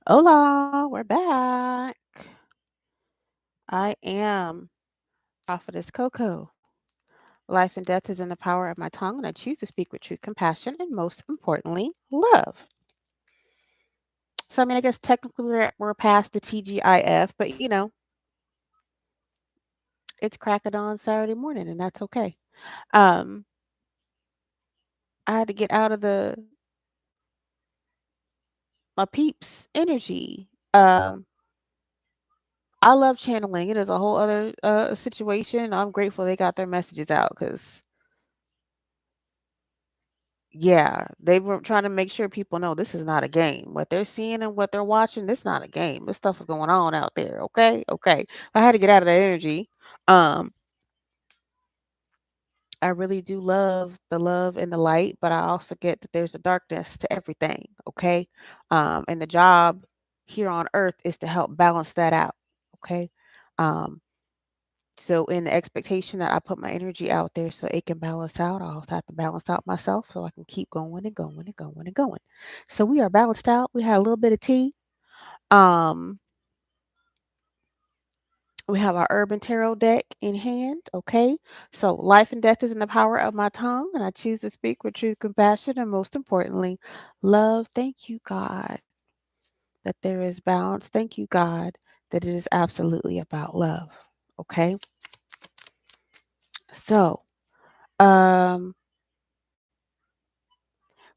Hola, we're back. I am Prophetess Coco. Life and death is in the power of my tongue, and I choose to speak with truth, compassion, and most importantly, love. So, I guess technically we're past the TGIF, but it's crack of dawn Saturday morning, and that's okay. Um, I had to get out of the my peeps energy. I love channeling. It is a whole other situation. I'm grateful they got their messages out because yeah, they were trying to make sure people know this is not a game. What they're seeing and what they're watching, this not a game. This stuff is going on out there. Okay, okay. I had to get out of that energy. Um, I really do love the love and the light, but I also get that there's a darkness to everything. Okay, and the job here on Earth is to help balance that out. Okay, um, so in the expectation that I put my energy out there so it can balance out, I also have to balance out myself so I can keep going and going and going and going. So we are balanced out. We had a little bit of tea. Um, we have our urban tarot deck in hand. Okay. So life and death is in the power of my tongue, and I choose to speak with truth, compassion, and most importantly, love. Thank you, God, that there is balance. Thank you, God, that it is absolutely about love. Okay. So, um,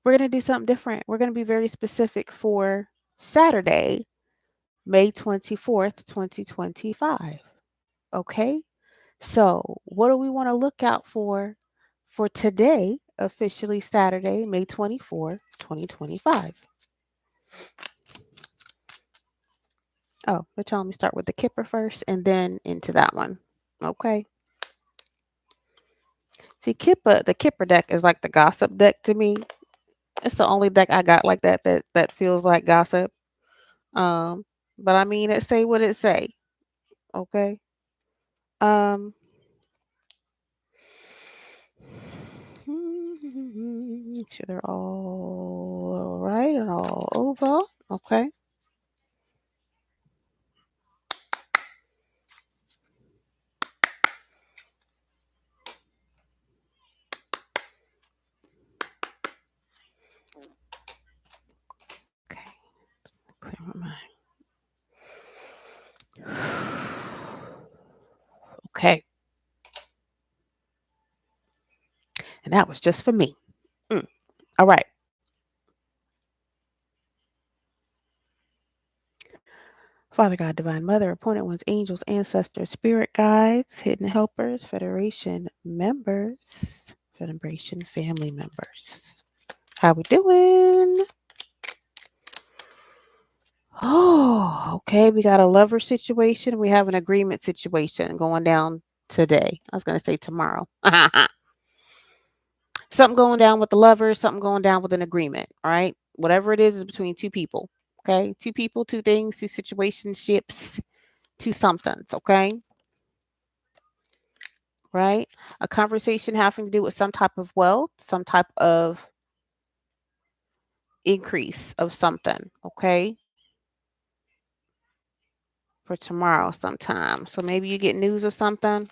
we're going to do something different. We're going to be very specific for Saturday, May 24th, 2025. Okay? So, what do we want to look out for today, officially Saturday, May 24th, 2025? Oh, they're telling me start with the Kipper first and then into that one. Okay. See, the Kipper deck is like the gossip deck to me. It's the only deck I got like that feels like gossip. Um, but it say what it say. Okay. Um, make sure they're all right and all over. Okay. Okay. Clear my mind. Okay. And that was just for me. Mm. All right. Father God, Divine Mother, appointed ones, angels, ancestors, spirit guides, hidden helpers, Federation members, Federation family members. How we doing? Oh, okay. We got a lover situation. We have an agreement situation going down today. I was going to say tomorrow. Something going down with the lovers, something going down with an agreement. All right. Whatever it is between two people. Okay. Two people, two things, two situationships, two somethings. Okay. Right. A conversation having to do with some type of wealth, some type of increase of something. Okay. For tomorrow sometime. So maybe you get news or something.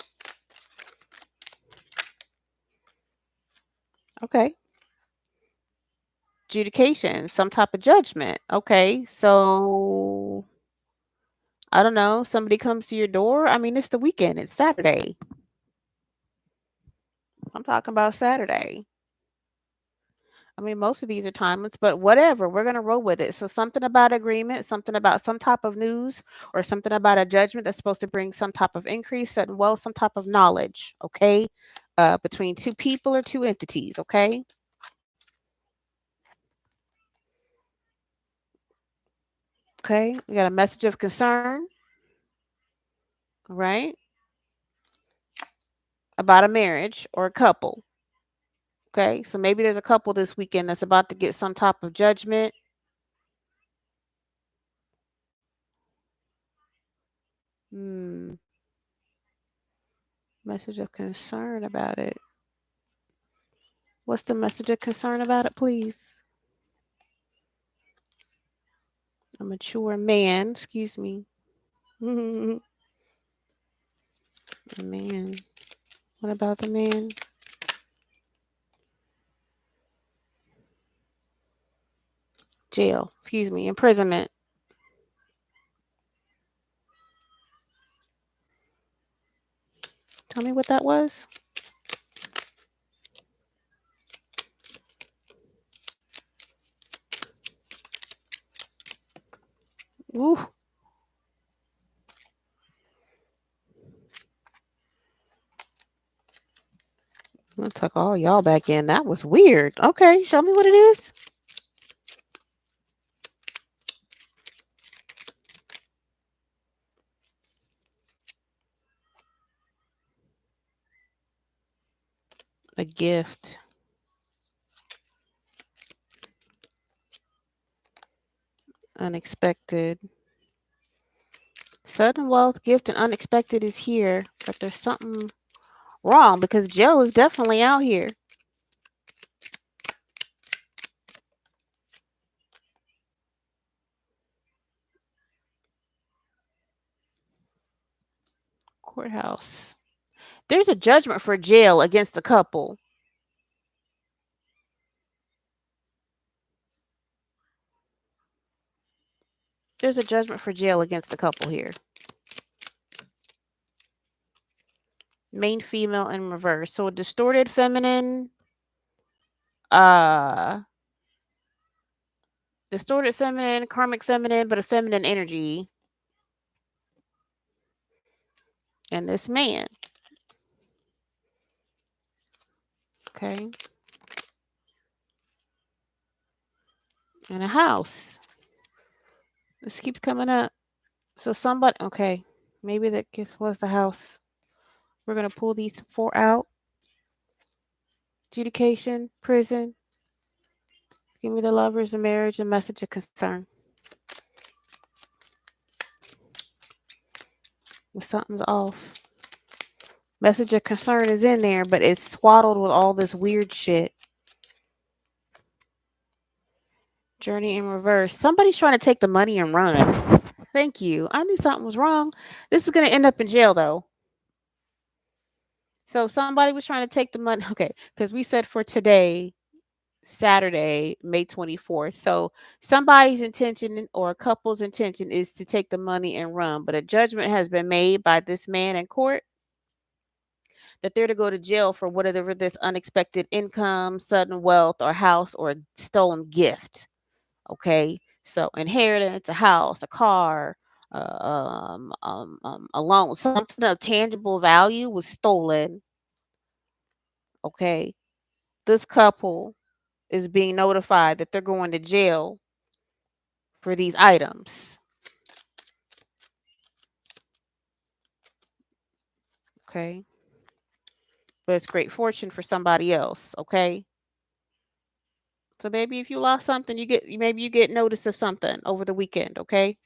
Okay. Adjudication, some type of judgment. Okay. So I don't know. Somebody comes to your door. It's the weekend. It's Saturday. I'm talking about Saturday. Most of these are timeless, but whatever. We're going to roll with it. So, something about agreement, something about some type of news, or something about a judgment that's supposed to bring some type of increase and wealth, some type of knowledge. Okay. Between two people or two entities. Okay. Okay. We got a message of concern, right? About a marriage or a couple. Okay. So, maybe there's a couple this weekend that's about to get some type of judgment. Hmm. Message of concern about it. What's the message of concern about it, please? A mature man, excuse me. A man. What about the man? Jail, excuse me, imprisonment. Tell me what that was. Ooh. I'm gonna tuck all y'all back in. That was weird. Okay, show me what it is. A gift. Unexpected. Sudden wealth, gift, and unexpected is here, but there's something wrong because jail is definitely out here. Courthouse. There's a judgment for jail against the couple. There's a judgment for jail against the couple here. Main female in reverse. So a distorted feminine, uh distorted feminine, karmic feminine, but a feminine energy. And this man. Okay. In a house. This keeps coming up. So somebody, okay, maybe that gift was the house. We're gonna pull these four out. Adjudication, prison. Give me the lovers, the marriage, and message of concern. If something's off. Message of concern is in there, but it's swaddled with all this weird shit. Journey in reverse. Somebody's trying to take the money and run. Thank you. I knew something was wrong. This is going to end up in jail, though. So somebody was trying to take the money. Okay, because we said for today, Saturday, May 24th. So somebody's intention or a couple's intention is to take the money and run, but a judgment has been made by this man in court that they're to go to jail for whatever this unexpected income, sudden wealth, or house or stolen gift. Okay, so inheritance, a house, a car, a loan, something of tangible value was stolen. Okay, this couple is being notified that they're going to jail for these items. Okay, but it's great fortune for somebody else. Okay, so maybe if you lost something, maybe you get notice of something over the weekend. Okay,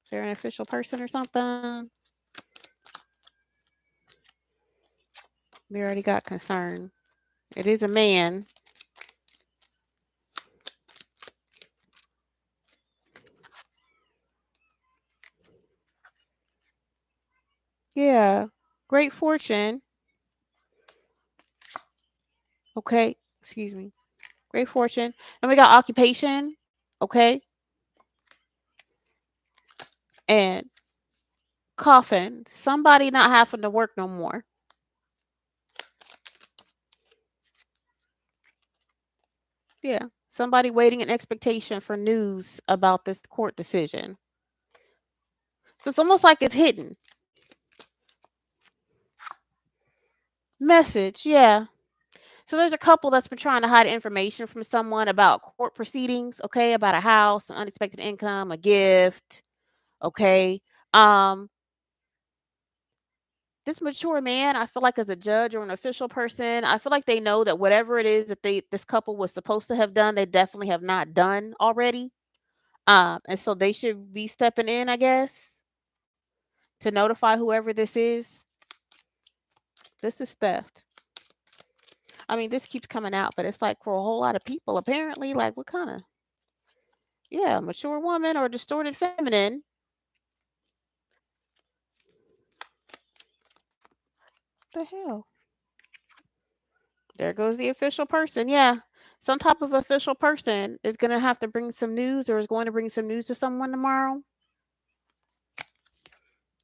is there an official person or something? We already got concern. It is a man. Yeah, great fortune. Okay, excuse me. Great fortune. And we got occupation. Okay, and coffin. Somebody not having to work no more. Yeah, somebody waiting in expectation for news about this court decision. So it's almost like it's hidden. Message, yeah. So there's a couple that's been trying to hide information from someone about court proceedings, okay, about a house, an unexpected income, a gift, okay. Um, this mature man, I feel like as a judge or an official person, I feel like they know that whatever it is that this couple was supposed to have done, they definitely have not done already. And so they should be stepping in, I guess, to notify whoever this is. This is theft. I mean, this keeps coming out, but it's like for a whole lot of people, apparently, like what kind of Yeah, mature woman or distorted feminine. The hell? There goes the official person. Yeah. Some type of official person is going to have to bring some news or is going to bring some news to someone tomorrow.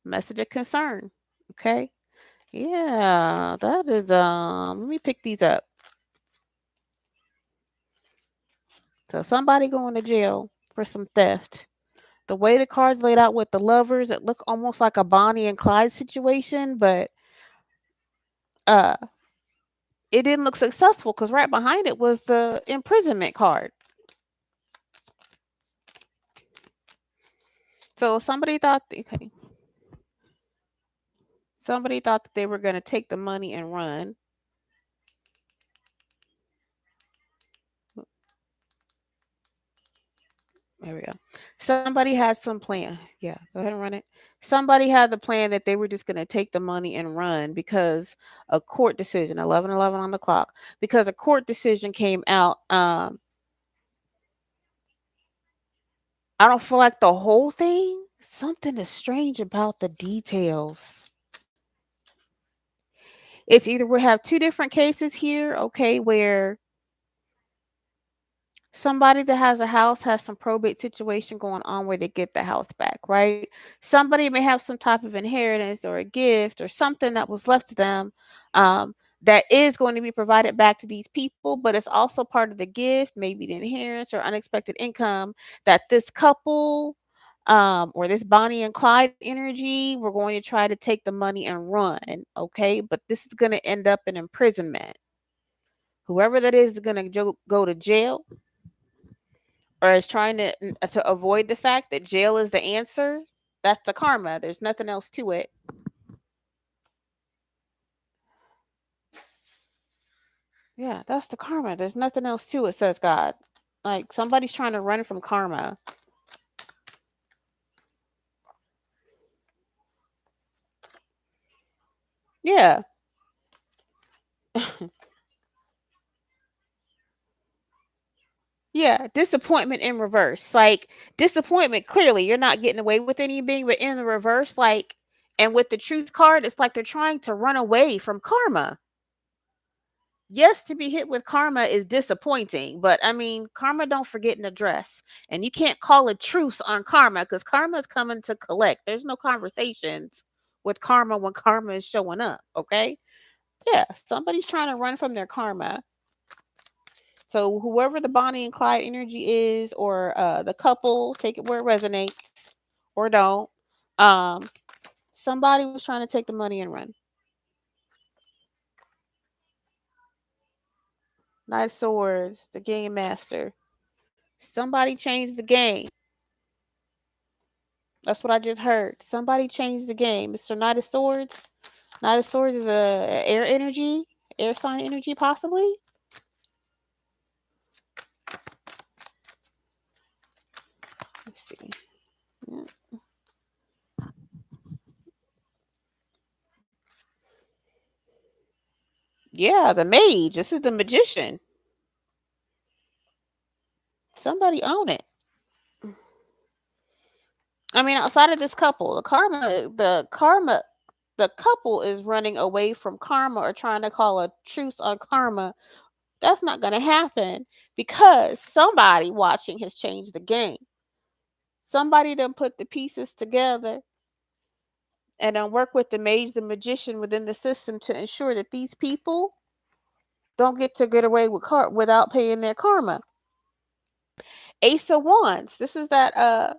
Message of concern. Okay. Yeah, that is let me pick these up. So somebody going to jail for some theft. The way the cards laid out with the lovers, it looked almost like a Bonnie and Clyde situation, but uh it didn't look successful because right behind it was the imprisonment card. So somebody thought that they were going to take the money and run. There we go. Somebody had some plan. Yeah, go ahead and run it. Somebody had the plan that they were just going to take the money and run because a court decision, 11:11 on the clock, because a court decision came out. I don't feel like the whole thing. Something is strange about the details. It's either we have two different cases here, okay, where somebody that has a house has some probate situation going on where they get the house back, right? Somebody may have some type of inheritance or a gift or something that was left to them that is going to be provided back to these people, but it's also part of the gift, maybe the inheritance or unexpected income that this couple or this Bonnie and Clyde energy, we're going to try to take the money and run, okay? But this is going to end up in imprisonment. Whoever that is going to go to jail or is trying to avoid the fact that jail is the answer, that's the karma. There's nothing else to it. Yeah, that's the karma. There's nothing else to it, says God. Like somebody's trying to run from karma. Yeah. Yeah, disappointment in reverse. Like disappointment, clearly you're not getting away with anything, but in the reverse, like, and with the truth card, it's like they're trying to run away from karma. Yes, to be hit with karma is disappointing, but I mean, karma don't forget an address, and you can't call a truce on karma because karma is coming to collect. There's no conversations with karma when karma is showing up. Okay, yeah, somebody's trying to run from their karma. So whoever the Bonnie and Clyde energy is, or the couple, take it where it resonates, or don't. Um, somebody was trying to take the money and run. Knight of Swords, the game master. Somebody changed the game. That's what I just heard. Somebody changed the game. Mr. Knight of Swords. Knight of Swords is a air energy, air sign energy, possibly. Let's see. Yeah, yeah, the mage. This is the magician. Somebody own it. I mean, outside of this couple, the couple is running away from karma or trying to call a truce on karma. That's not going to happen because somebody watching has changed the game. Somebody done put the pieces together and then work with the mage, the magician within the system to ensure that these people don't get away with without paying their karma. Ace of Wands. This is that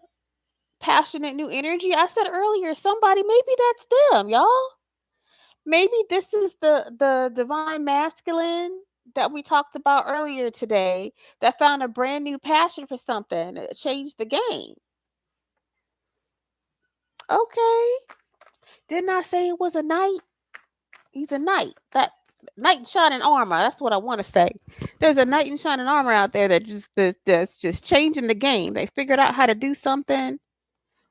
passionate new energy I said earlier. Somebody, maybe that's them, y'all. Maybe this is the divine masculine that we talked about earlier today that found a brand new passion for something. It changed the game. Okay. Didn't I say it was a knight? He's a knight. That knight in shining armor. That's what I want to say. There's a knight in shining armor out there that's just changing the game. They figured out how to do something,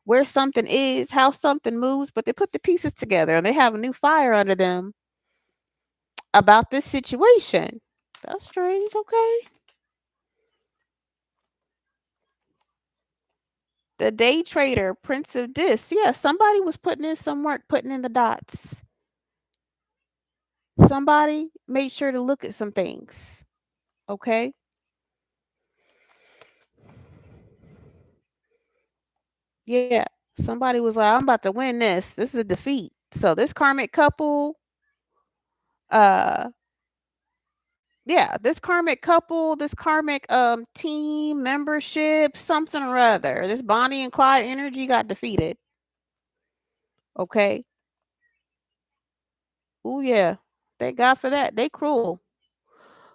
where something is, how something moves, but they put the pieces together and they have a new fire under them about this situation. That's strange. Okay. The day trader, Prince of Dis. Yeah, somebody was putting in some work, putting in the dots. Somebody made sure to look at some things. Okay. Yeah. Somebody was like, I'm about to win this. This is a defeat. So this karmic couple, uh, yeah, this karmic couple, this karmic team membership, something or other. This Bonnie and Clyde energy got defeated. Okay. Oh yeah. Thank God for that. They cruel.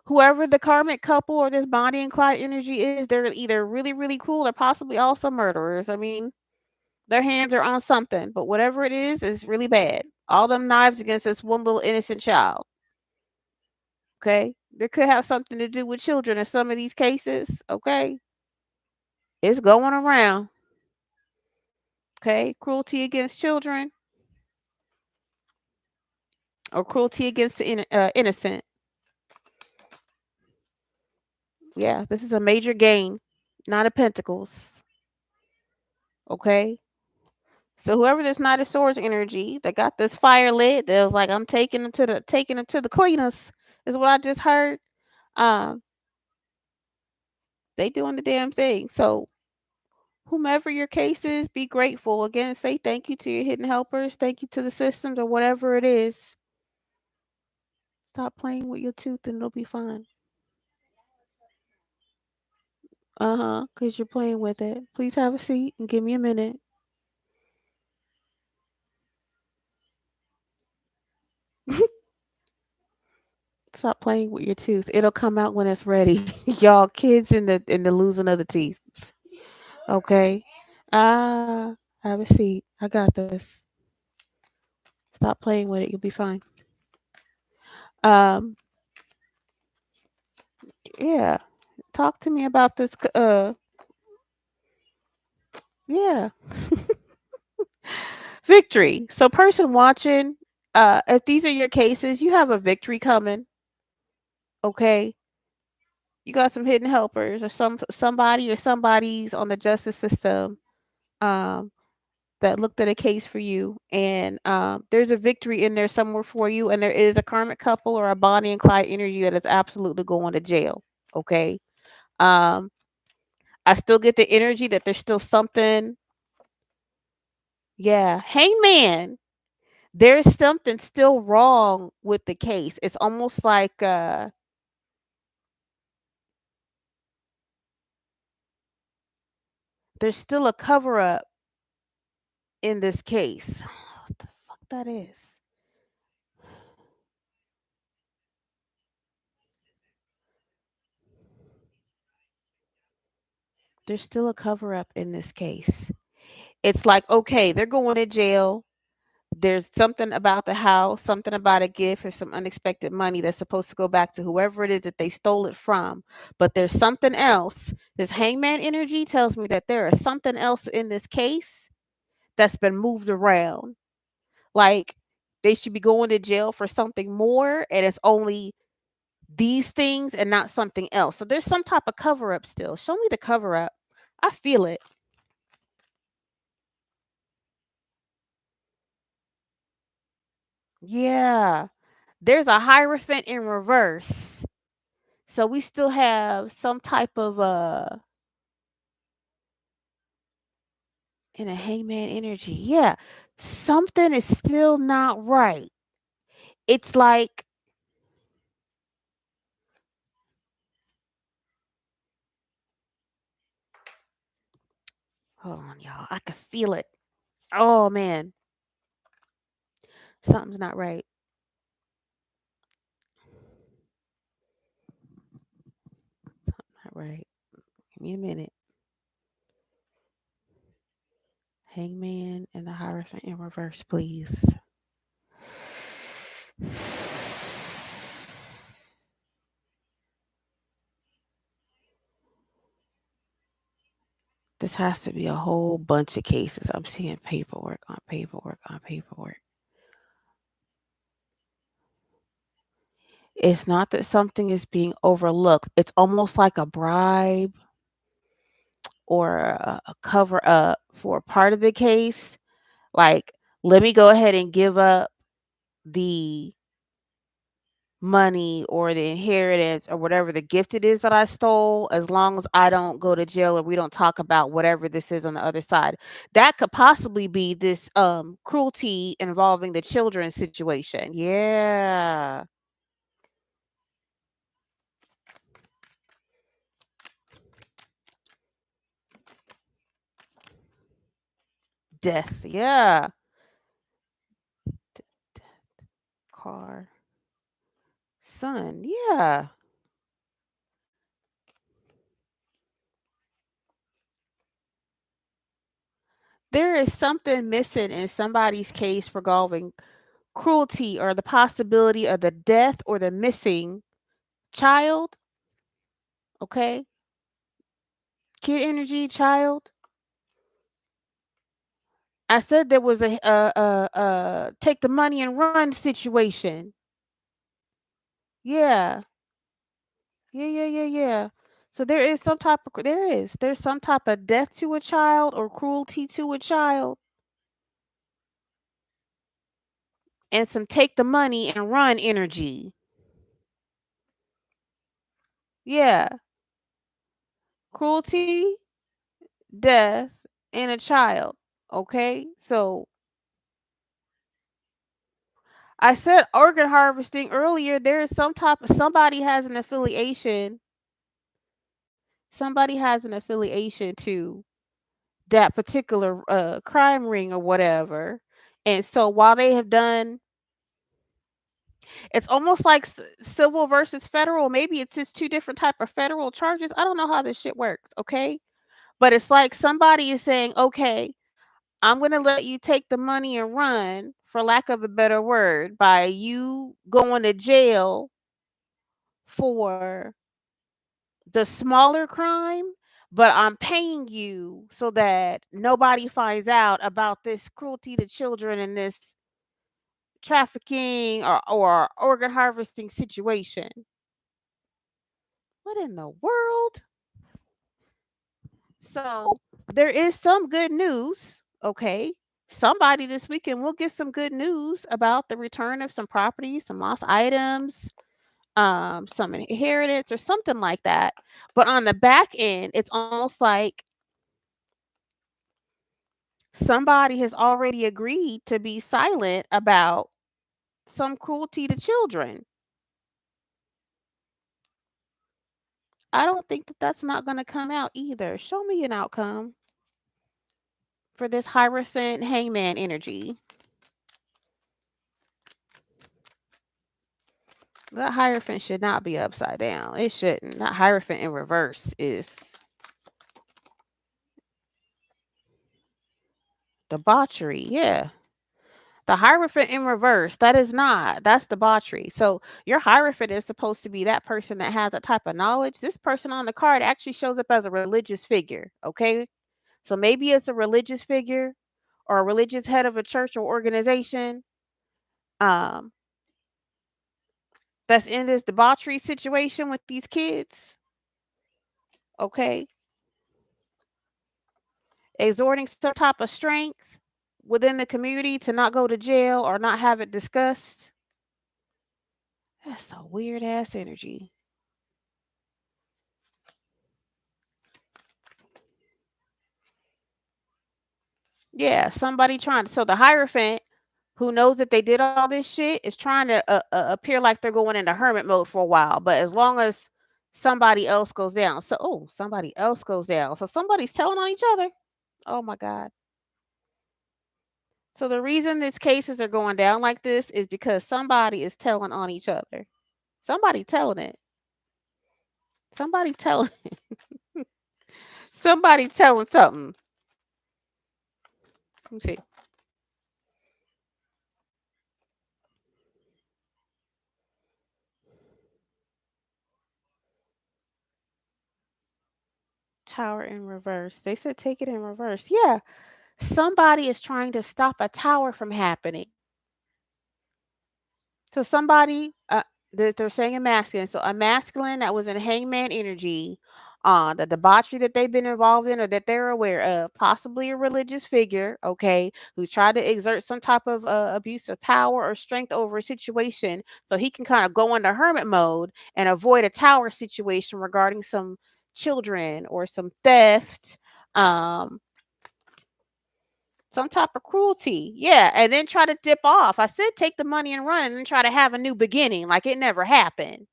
Whoever the karmic couple or this Bonnie and Clyde energy is, they're either really, really cruel or possibly also murderers. I mean, their hands are on something, but whatever it is really bad. All them knives against this one little innocent child. Okay. They could have something to do with children in some of these cases. Okay. It's going around. Okay. Cruelty against children or cruelty against the innocent. Yeah. This is a major gain. Nine of Pentacles. Okay. So whoever this Knight of Swords energy that got this fire lit, that was like, I'm taking them to the cleaners, is what I just heard. Um, they doing the damn thing. So whomever your case is, be grateful. Again, say thank you to your hidden helpers, thank you to the systems or whatever it is. Stop playing with your tooth and it'll be fine. Uh-huh, because you're playing with it. Please have a seat and give me a minute. Stop playing with your tooth. It'll come out when it's ready. Y'all kids in the losing of the teeth. Okay. Ah, have a seat. I got this. Stop playing with it. You'll be fine. Um, yeah. Talk to me about this. Yeah. Victory. So, person watching, if these are your cases, you have a victory coming. Okay. You got some hidden helpers or somebody or somebody's on the justice system. Um, that looked at a case for you, and there's a victory in there somewhere for you, and there is a karmic couple or a Bonnie and Clyde energy that is absolutely going to jail. Okay. Um, I still get the energy that there's still something. Yeah, Hangman. There's something still wrong with the case. It's almost like there's still a cover up in this case. What the fuck that is? There's still a cover up in this case. It's like, okay, they're going to jail. There's something about the house, something about a gift or some unexpected money that's supposed to go back to whoever it is that they stole it from. But there's something else. This hangman energy tells me that there is something else in this case that's been moved around. Like they should be going to jail for something more, and it's only these things and not something else. So there's some type of cover up still. Show me the cover up. I feel it. Yeah. There's a Hierophant in reverse. So we still have some type of in a hangman energy. Yeah. Something is still not right. It's like, hold on, y'all. I can feel it. Oh man. Something's not right. Not right. Give me a minute. Hangman and the Hierophant in reverse, please. This has to be a whole bunch of cases. I'm seeing paperwork on paperwork on paperwork. It's not that something is being overlooked. It's almost like a bribe or a cover up for a part of the case. Like, let me go ahead and give up the money or the inheritance or whatever the gift it is that I stole, as long as I don't go to jail or we don't talk about whatever this is on the other side. That could possibly be this cruelty involving the children situation. Yeah. Death. Yeah. Car. Son. Yeah. There is something missing in somebody's case regarding cruelty or the possibility of the death or the missing child. Okay. Kid energy, child. I said there was a take the money and run situation. Yeah. Yeah, yeah, yeah, yeah. So there's some type of death to a child or cruelty to a child and some take the money and run energy. Yeah. Cruelty, death, and a child. Okay? So I said organ harvesting earlier. There is some type of somebody has an affiliation to that particular crime ring or whatever. And so while they have done, it's almost like civil versus federal. Maybe it's just two different type of federal charges. I don't know how this shit works. Okay, but it's like somebody is saying, okay, I'm going to let you take the money and run, for lack of a better word, by you going to jail for the smaller crime, but I'm paying you so that nobody finds out about this cruelty to children and this trafficking or organ harvesting situation. What in the world? So there is some good news. Okay. Somebody this weekend will get some good news about the return of some property, some lost items, some inheritance or something like that. But on the back end, it's almost like somebody has already agreed to be silent about some cruelty to children. I don't think that that's not going to come out either. Show me an outcome for this Hierophant Hangman energy. That Hierophant should not be upside down. It shouldn't. That Hierophant in reverse is debauchery. Yeah. The Hierophant in reverse, that is not. That's debauchery. So your Hierophant is supposed to be that person that has that type of knowledge. This person on the card actually shows up as a religious figure. Okay. So maybe it's a religious figure or a religious head of a church or organization um, that's in this debauchery situation with these kids. Okay. Exhorting some type of strength within the community to not go to jail or not have it discussed. That's a weird ass energy. Yeah, somebody trying to. So the Hierophant, who knows that they did all this shit, is trying to appear like they're going into hermit mode for a while. But as long as somebody else goes down, so somebody else goes down. So somebody's telling on each other. Oh my god. So the reason these cases are going down like this is because somebody is telling on each other. Somebody telling it. Somebody telling. Somebody telling something. Let me see. Tower in reverse. They said take it in reverse. Yeah. Somebody is trying to stop a tower from happening. So somebody, they're saying a masculine. So a masculine that was in hangman energy the debauchery that they've been involved in or that they're aware of, possibly a religious figure, okay, who's tried to exert some type of abuse of power or strength over a situation so he can kind of go into hermit mode and avoid a tower situation regarding some children or some theft, um, some type of cruelty. Yeah, and then try to dip off. I said take the money and run and then try to have a new beginning like it never happened.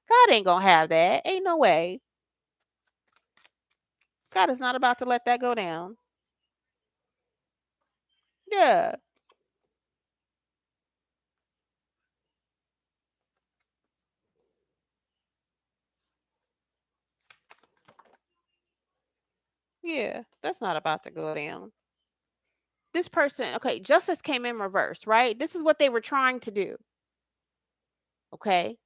God ain't gonna have that. Ain't no way. God is not about to let that go down. Yeah. Yeah. That's not about to go down. This person, okay, justice came in reverse, right? This is what they were trying to do. Okay.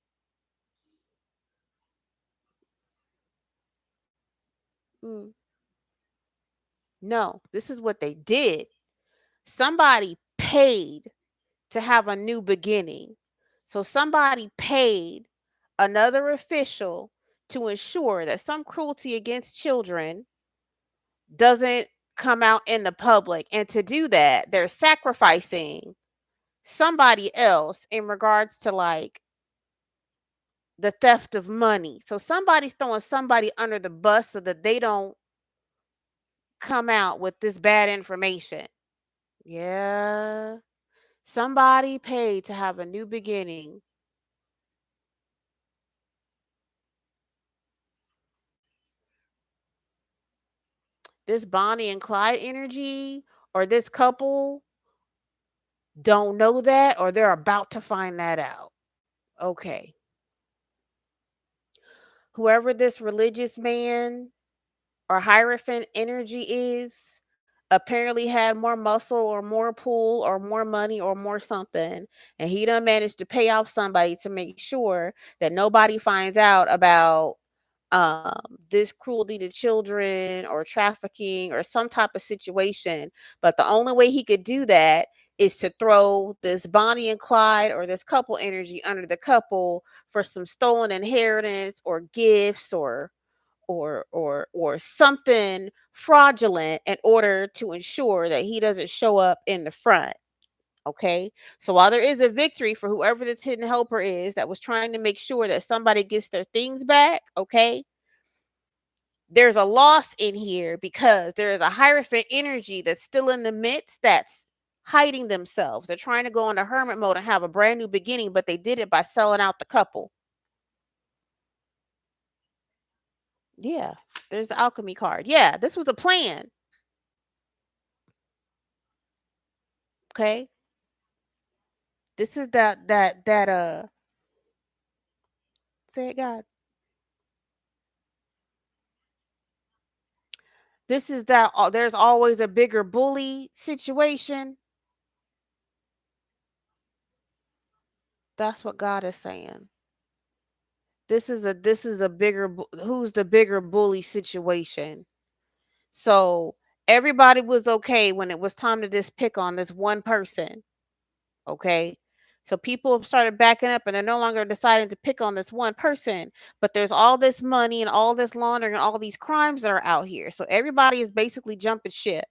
Mm, no, this is what they did. Somebody paid to have a new beginning. So somebody paid another official to ensure that some cruelty against children doesn't come out in the public. And to do that, they're sacrificing somebody else in regards to like the theft of money. So somebody's throwing somebody under the bus so that they don't come out with this bad information. Yeah. Somebody paid to have a new beginning. This Bonnie and Clyde energy or this couple don't know that or they're about to find that out. Okay. Whoever this religious man or Hierophant energy is apparently had more muscle or more pull or more money or more something. And he done managed to pay off somebody to make sure that nobody finds out about this cruelty to children or trafficking or some type of situation. But the only way he could do that is to throw this Bonnie and Clyde or this couple energy under the couple for some stolen inheritance or gifts or something fraudulent in order to ensure that he doesn't show up in the front. Okay. So while there is a victory for whoever this hidden helper is that was trying to make sure that somebody gets their things back, okay, there's a loss in here because there is a Hierophant energy that's still in the midst that's hiding themselves. They're trying to go into hermit mode and have a brand new beginning, but they did it by selling out the couple. Yeah. There's the alchemy card. Yeah. This was a plan. Okay. This is that say it God. This is that there's always a bigger bully situation. That's what God is saying. This is a bigger who's the bigger bully situation. So everybody was okay when it was time to just pick on this one person. Okay. So people have started backing up and they're no longer deciding to pick on this one person. But there's all this money and all this laundering and all these crimes that are out here. So everybody is basically jumping ship.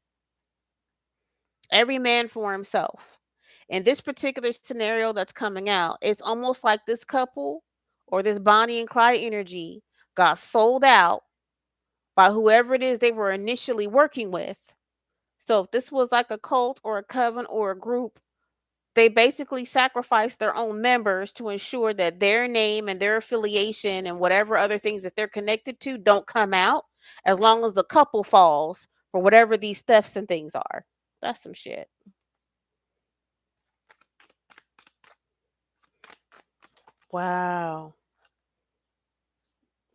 Every man for himself. In this particular scenario that's coming out, it's almost like this couple or this Bonnie and Clyde energy got sold out by whoever it is they were initially working with. So if this was like a cult or a coven or a group, they basically sacrifice their own members to ensure that their name and their affiliation and whatever other things that they're connected to don't come out as long as the couple falls for whatever these thefts and things are. That's some shit. Wow.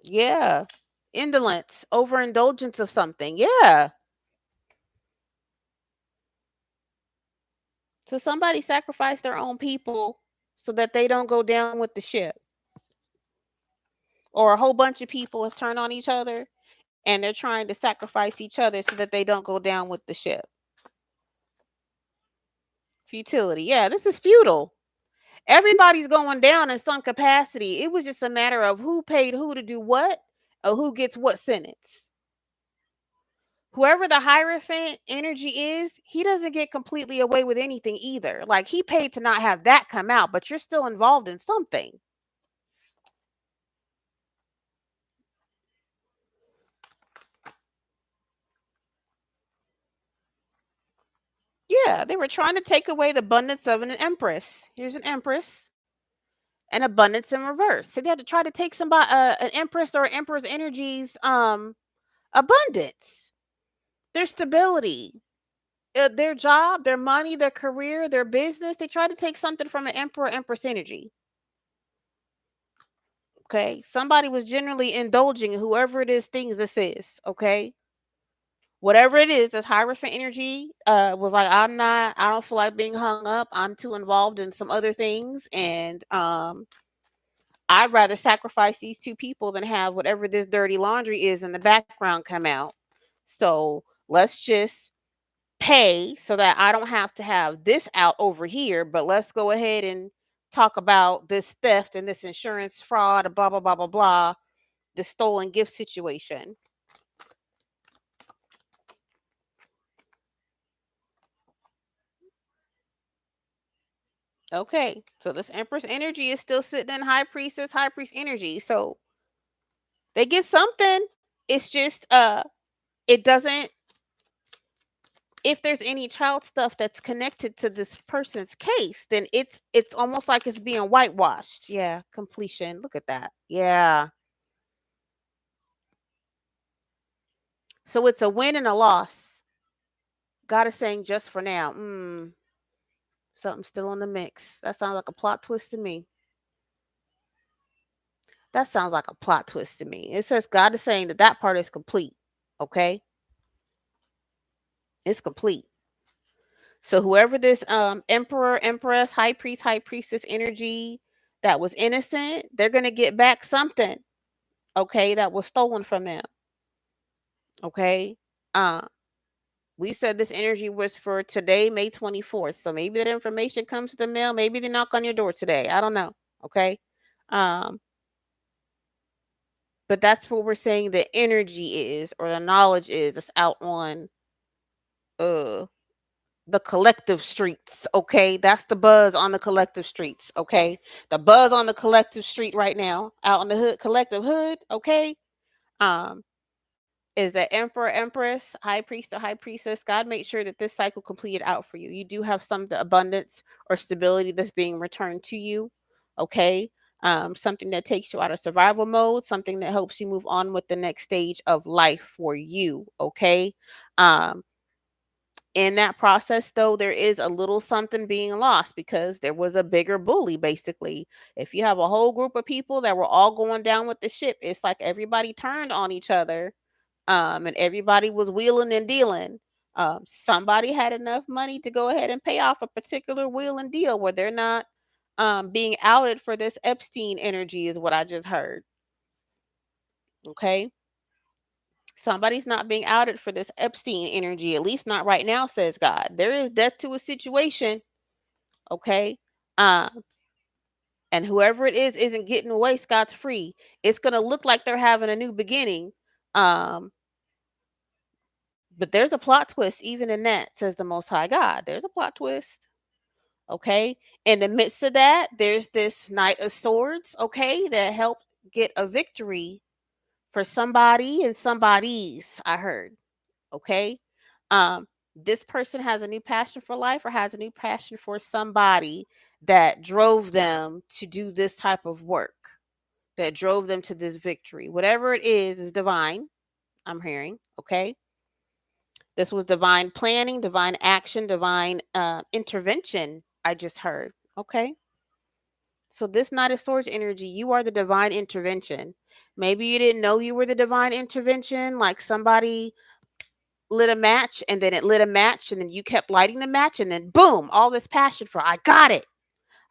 Yeah. Indolence, overindulgence of something. Yeah. So somebody sacrificed their own people so that they don't go down with the ship. Or a whole bunch of people have turned on each other and they're trying to sacrifice each other so that they don't go down with the ship. Futility. Yeah, this is futile. Everybody's going down in some capacity. It was just a matter of who paid who to do what who gets what sentence. Whoever the Hierophant energy is, he doesn't get completely away with anything either. Like, he paid to not have that come out, but you're still involved in something. Yeah, they were trying to take away the abundance of an empress. Here's an empress, and abundance in reverse. So they had to try to take somebody, an empress or emperor's energies, abundance, their stability, their job, their money, their career, their business. They try to take something from an emperor, empress energy. Okay, somebody was generally indulging whoever it is things this is. Okay, whatever it is, this Hierophant energy was like, I don't feel like being hung up. I'm too involved in some other things, and I'd rather sacrifice these two people than have whatever this dirty laundry is in the background come out. So let's just pay so that I don't have to have this out over here, but let's go ahead and talk about this theft and this insurance fraud, blah, blah, blah, blah, blah, the stolen gift situation. Okay, so this Empress energy is still sitting in High Priestess, High Priest energy. So they get something. It's just it doesn't, if there's any child stuff that's connected to this person's case, then it's almost like it's being whitewashed. Yeah, completion. Look at that. Yeah. So it's a win and a loss. God is saying just for now. Something still in the mix. That sounds like a plot twist to me. That sounds like a plot twist to me. It says God is saying that that part is complete. Okay? It's complete. So whoever this emperor, empress, high priest, high priestess energy that was innocent, they're going to get back something, okay, that was stolen from them. Okay? Uh we said this energy was for today, May 24th. So maybe that information comes to the mail, maybe they knock on your door today. I don't know. Okay? Um but that's what we're saying the energy is, or the knowledge is, that's out on uh the collective streets. Okay, that's the buzz on the collective streets. Okay, the buzz on the collective street right now, out in the hood, collective hood. Okay, um is that emperor, empress, high priest, or high priestess. God made sure that this cycle completed out for you. You do have some abundance or stability that's being returned to you. Okay, something that takes you out of survival mode, something that helps you move on with the next stage of life for you. Okay, um in that process, though, there is a little something being lost because there was a bigger bully, basically. If you have a whole group of people that were all going down with the ship, it's like everybody turned on each other, and everybody was wheeling and dealing. Somebody had enough money to go ahead and pay off a particular wheel and deal where they're not being outed for this Epstein energy, is what I just heard. Okay. Somebody's not being outed for this Epstein energy, at least not right now, says God. There is death to a situation, okay? Uh, and whoever it is isn't getting away scot free. It's gonna look like they're having a new beginning. Um, but there's a plot twist even in that, says the Most High God. There's a plot twist. Okay. In the midst of that, there's this Knight of Swords, okay, that helped get a victory for somebody and somebody's, I heard. Okay. This person has a new passion for life or has a new passion for somebody that drove them to do this type of work, that drove them to this victory. Whatever it is divine, I'm hearing. Okay. This was divine planning, divine action, divine intervention. I just heard. Okay. So this Knight of Swords energy, you are the divine intervention. Maybe you didn't know you were the divine intervention, like somebody lit a match and then it lit a match and then you kept lighting the match and then boom, all this passion for, I got it.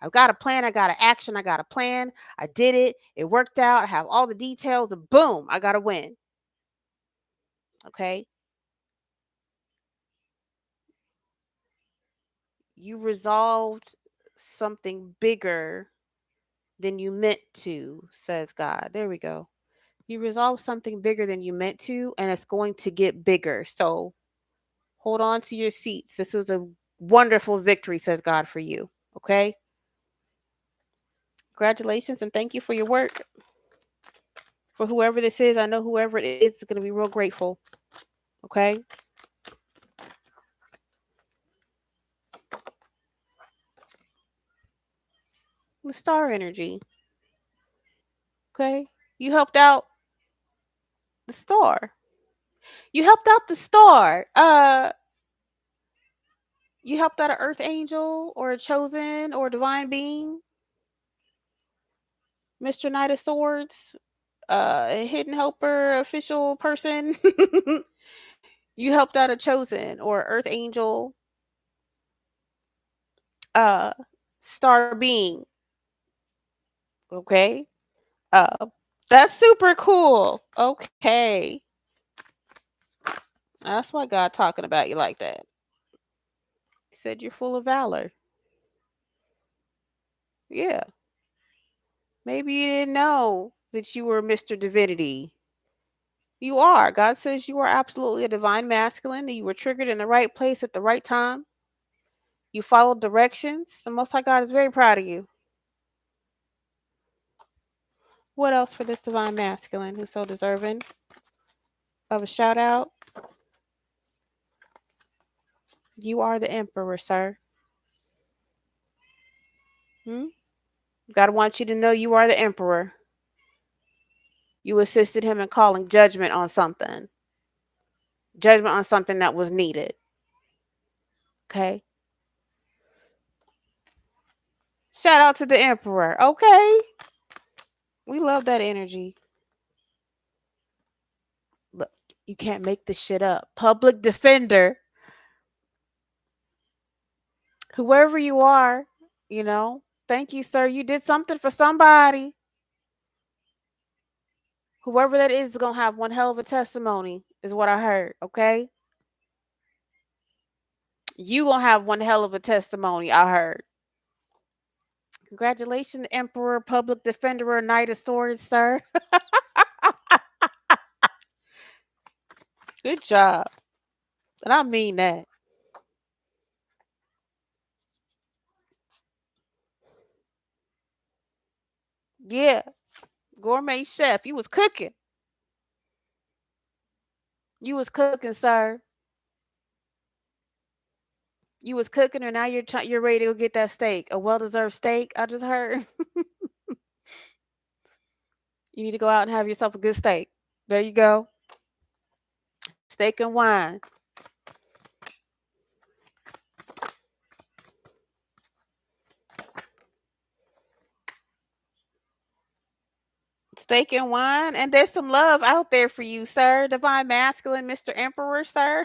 I've got a plan, I got an action, I got a plan. I did it. It worked out. I have all the details and boom, I got to win. Okay? You resolved something bigger than you meant to, says God. There we go. You resolve something bigger than you meant to, and it's going to get bigger. So hold on to your seats. This was a wonderful victory, says God, for you. Okay? Congratulations and thank you for your work. For whoever this is, I know whoever it is going to be real grateful. Okay? The star energy. Okay? You helped out the star. You helped out the star. You helped out an earth angel or a chosen or a divine being, Mr. Knight of Swords, a hidden helper, official person. You helped out a chosen or earth angel, uh, star being. Okay. Uh, that's super cool. Okay. That's why God talking about you like that. He said you're full of valor. Yeah. Maybe you didn't know that you were Mr. Divinity. You are. God says you are absolutely a divine masculine, that you were triggered in the right place at the right time. You followed directions. The Most High God is very proud of you. What else for this divine masculine who's so deserving of a shout out? You are the emperor, sir. God wants you to know you are the emperor. You assisted him in calling judgment on something that was needed. Okay. Shout out to the emperor. Okay. We love that energy. Look, you can't make this shit up. Public defender. Whoever you are, thank you, sir. You did something for somebody. Whoever that is going to have one hell of a testimony, is what I heard. Okay. You going to have one hell of a testimony, I heard. Congratulations, Emperor, Public Defender, Knight of Swords, sir. Good job. And I mean that. Yeah. Gourmet chef. You was cooking. You was cooking, sir. You was cooking, and now you're ready to go get that steak. A well-deserved steak, I just heard. You need to go out and have yourself a good steak. There you go. Steak and wine. Steak and wine. And there's some love out there for you, sir. Divine masculine, Mr. Emperor, sir.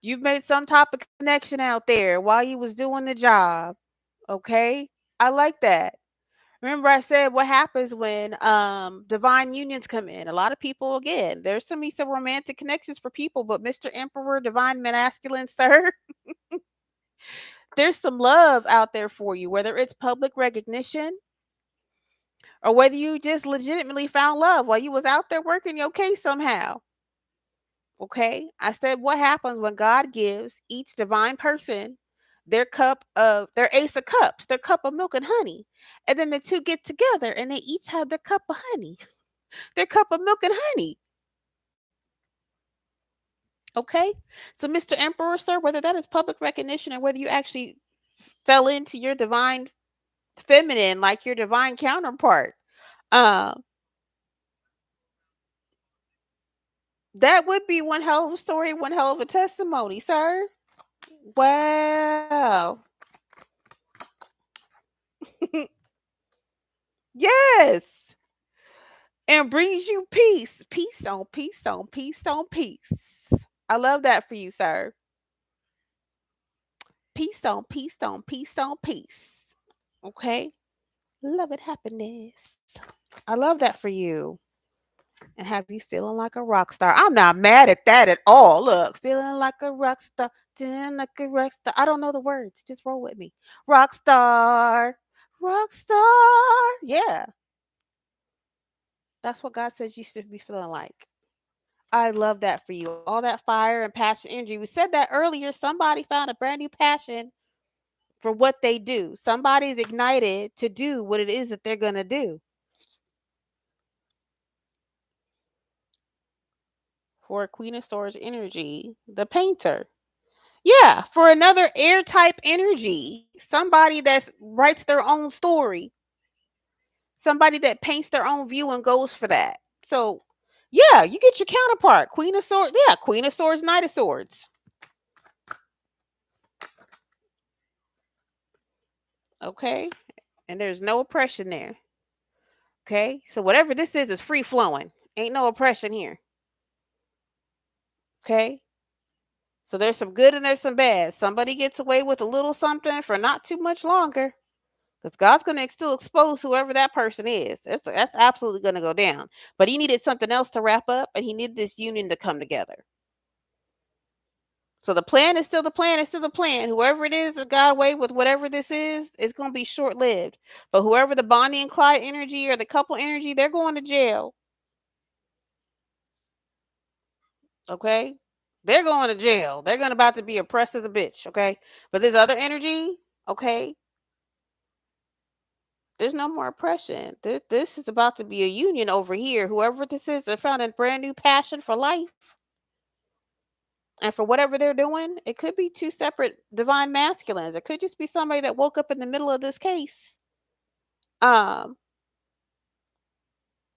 You've made some type of connection out there while you was doing the job. Okay? I like that. Remember I said what happens when divine unions come in. A lot of people, again, there's some romantic connections for people, but Mr. Emperor, divine masculine, sir, there's some love out there for you, whether it's public recognition or whether you just legitimately found love while you was out there working your case somehow. Okay? I said what happens when God gives each divine person their ace of cups, their cup of milk and honey. And then the two get together and they each have their cup of honey, their cup of milk and honey. Okay? So, Mr. Emperor, sir, whether that is public recognition or whether you actually fell into your divine feminine, like your divine counterpart, um, that would be one hell of a story, one hell of a testimony, sir. Wow. Yes. And brings you peace. Peace on peace on peace on peace. I love that for you, sir. Peace on peace on peace on peace. Okay? Love it, happiness. I love that for you. And have you feeling like a rock star. I'm not mad at that at all. Look, feeling like a rock star, feeling like a rock star. I don't know the words. Just roll with me. Rock star, rock star. Yeah. That's what God says you should be feeling like. I love that for you. All that fire and passion energy. We said that earlier. Somebody found a brand new passion for what they do. Somebody's ignited to do what it is that they're going to do. For Queen of Swords energy, the painter. Yeah, for another air type energy, somebody that writes their own story, somebody that paints their own view and goes for that. So, yeah, you get your counterpart, Queen of Swords. Yeah, Queen of Swords, Knight of Swords. Okay, and there's no oppression there. Okay, so whatever this is free flowing. Ain't no oppression here. Okay, so there's some good and there's some bad. Somebody gets away with a little something for not too much longer. Because God's going to still expose whoever that person is. That's absolutely going to go down. But he needed something else to wrap up, and he needed this union to come together. So the plan is still the plan. It's still the plan. Whoever it is that got away with whatever this is, it's going to be short lived. But whoever the Bonnie and Clyde energy or the couple energy, they're going to jail. Okay? They're going to jail. They're going to about to be oppressed as a bitch. Okay? But this other energy, okay, there's no more oppression. This is about to be a union over here. Whoever this is, they found a brand new passion for life. And for whatever they're doing, it could be two separate divine masculines. It could just be somebody that woke up in the middle of this case. Um,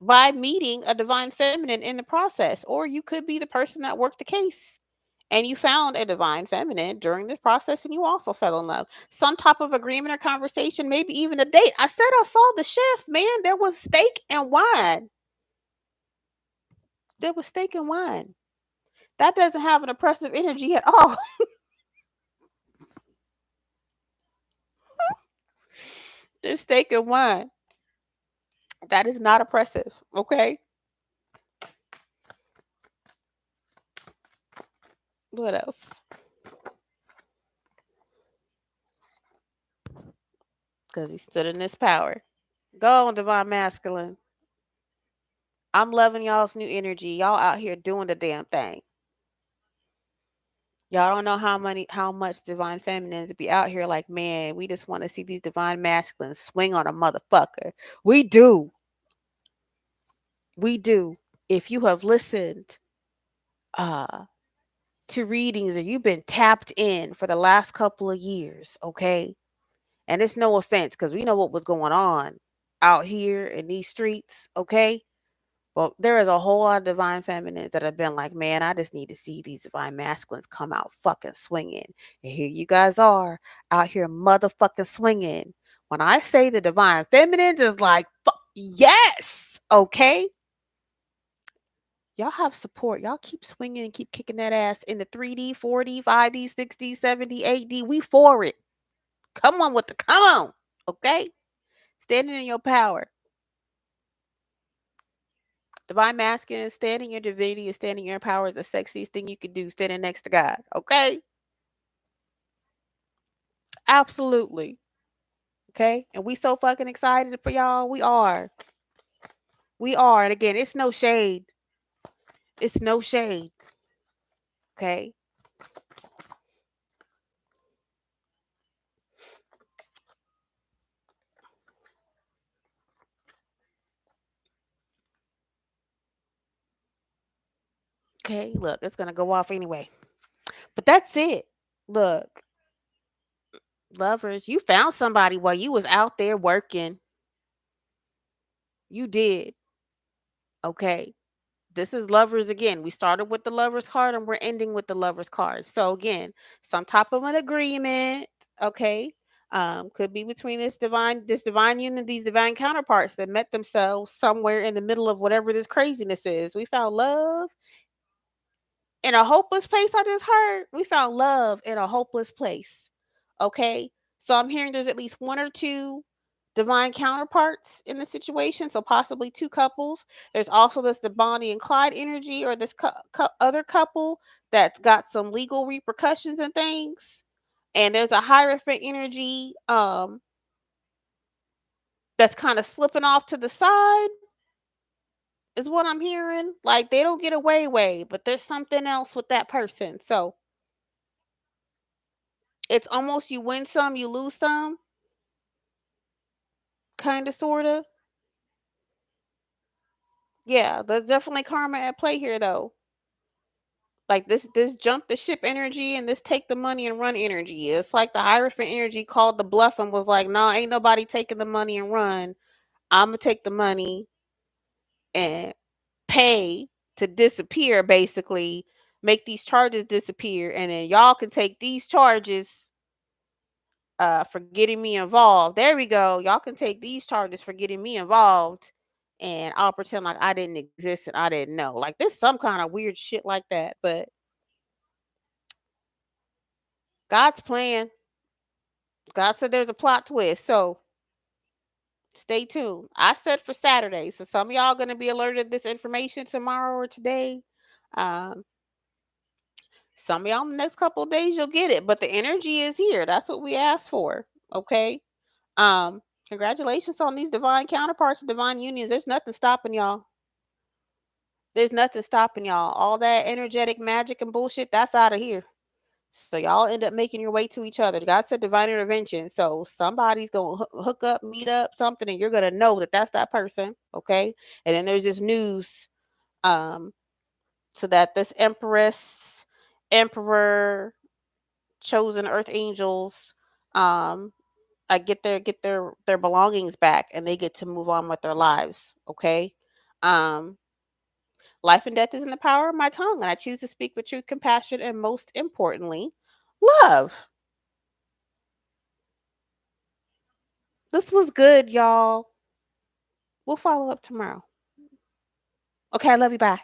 by meeting a divine feminine in the process. Or you could be the person that worked the case and you found a divine feminine during the process and you also fell in love. Some type of agreement or conversation, maybe even a date. I said I saw the chef, man. There was steak and wine. There was steak and wine. That doesn't have an oppressive energy at all. There's steak and wine. That is not oppressive. Okay. What else? Because he stood in his power. Go on, divine masculine. I'm loving y'all's new energy. Y'all out here doing the damn thing. Y'all don't know how much divine feminines be out here like, man, we just want to see these divine masculines swing on a motherfucker. We do. We do. If you have listened uh to readings or you've been tapped in for the last couple of years, okay? And it's no offense because we know what was going on out here in these streets, okay? Well, there is a whole lot of divine feminines that have been like, man, I just need to see these divine masculines come out fucking swinging. And here you guys are out here motherfucking swinging. When I say the divine feminines is like, yes, okay? Y'all have support. Y'all keep swinging and keep kicking that ass in the 3D, 4D, 5D, 6D, 7D, 8D. We for it. Come on with the come on, okay? Standing in your power. Divine masculine, standing in your divinity and standing in your power is the sexiest thing you can do, standing next to God. Okay? Absolutely. Okay? And we so fucking excited for y'all. We are. We are. And again, it's no shade. It's no shade. Okay? Okay, look, it's gonna go off anyway. But that's it. Look, lovers, you found somebody while you was out there working. You did. Okay? This is lovers again. We started with the lovers card and we're ending with the lovers card. So again, some type of an agreement, okay? Could be between this divine union, these divine counterparts that met themselves somewhere in the middle of whatever this craziness is. We found love in a hopeless place. I just heard we found love in a hopeless place. Okay. So I'm hearing there's at least one or two divine counterparts in the situation. So possibly two couples. There's also this the Bonnie and Clyde energy or this other couple that's got some legal repercussions and things. And there's a Hierophant energy that's kind of slipping off to the side. is what I'm hearing. Like they don't get away, but there's something else with that person. So it's almost you win some, you lose some, kind of, sort of. Yeah, there's definitely karma at play here, though. Like this jump the ship energy and this take the money and run energy. It's like the Hierophant energy called the bluff and was like, "Nah, ain't nobody taking the money and run. I'm gonna take the money and pay to disappear, basically, make these charges disappear, and then y'all can take these charges for getting me involved. There we go. Y'all can take these charges for getting me involved, and I'll pretend like I didn't exist and I didn't know. Like this, some kind of weird shit like that. But God's plan. God said there's a plot twist, so stay tuned. I said for Saturday, so some of y'all gonna be alerted this information tomorrow or today. Um, some of y'all in the next couple of days you'll get it, but the energy is here. That's what we asked for. Okay. Congratulations on these divine counterparts and divine unions. There's nothing stopping y'all. There's nothing stopping y'all. All that energetic magic and bullshit, that's out of here. So y'all end up making your way to each other. God said divine intervention. So somebody's going to hook up, meet up, something, and you're going to know that that's that person. Okay. And then there's this news. Um, so that this empress, emperor, chosen earth angels, um, get their belongings back and they get to move on with their lives. Okay. Um, Life and death is in the power of my tongue, and I choose to speak with truth, compassion, and most importantly, love. This was good, y'all. We'll follow up tomorrow. Okay, I love you. Bye.